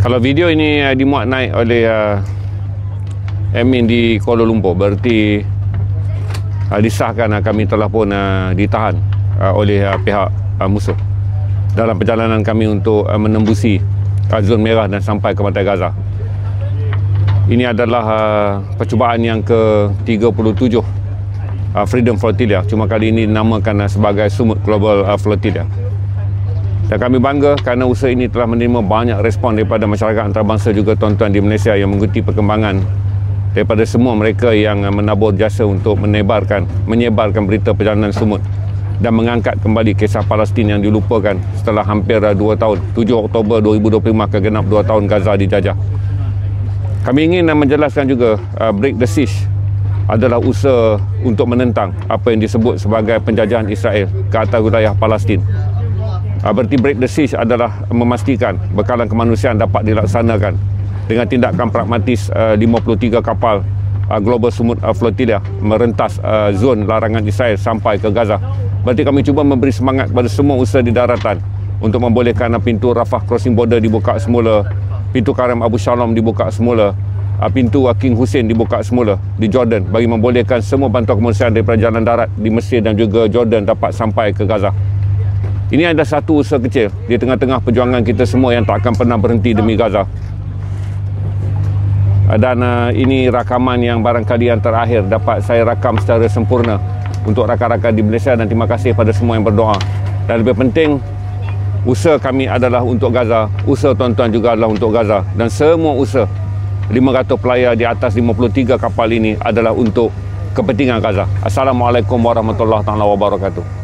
Kalau video ini dimuat naik oleh admin di Kuala Lumpur, berarti disahkan kami telah pun ditahan oleh pihak musuh dalam perjalanan kami untuk menembusi zon merah dan sampai ke pantai Gaza. Ini adalah percubaan yang ke-37 Freedom Flotilla, cuma kali ini dinamakan sebagai Sumut Global Flotilla. Dan kami bangga kerana usaha ini telah menerima banyak respon daripada masyarakat antarabangsa juga tuan-tuan di Malaysia yang mengikuti perkembangan daripada semua mereka yang menabur jasa untuk menyebarkan berita perjalanan Sumut dan mengangkat kembali kisah Palestin yang dilupakan setelah hampir 2 tahun. 7 Oktober 2025 kegenap 2 tahun Gaza dijajah. Kami ingin menjelaskan juga Break the Siege adalah usaha untuk menentang apa yang disebut sebagai penjajahan Israel ke atas wilayah Palestin. Berarti Break the Siege adalah memastikan bekalan kemanusiaan dapat dilaksanakan dengan tindakan pragmatis 53 kapal Global Sumut Flotilla merentas zon larangan Israel sampai ke Gaza. Berarti kami cuba memberi semangat kepada semua usaha di daratan untuk membolehkan pintu Rafah Crossing Border dibuka semula, pintu Karam Abu Shalom dibuka semula, pintu King Hussein dibuka semula di Jordan bagi membolehkan semua bantuan kemanusiaan daripada jalan darat di Mesir dan juga Jordan dapat sampai ke Gaza. Ini adalah satu usaha kecil di tengah-tengah perjuangan kita semua yang tak akan pernah berhenti demi Gaza. Dan ini rakaman yang barangkali yang terakhir dapat saya rakam secara sempurna untuk rakan-rakan di Malaysia, dan terima kasih pada semua yang berdoa. Dan lebih penting, usaha kami adalah untuk Gaza, usaha tuan-tuan juga adalah untuk Gaza, dan semua usaha 500 pelayar di atas 53 kapal ini adalah untuk kepentingan Gaza. Assalamualaikum warahmatullahi wabarakatuh.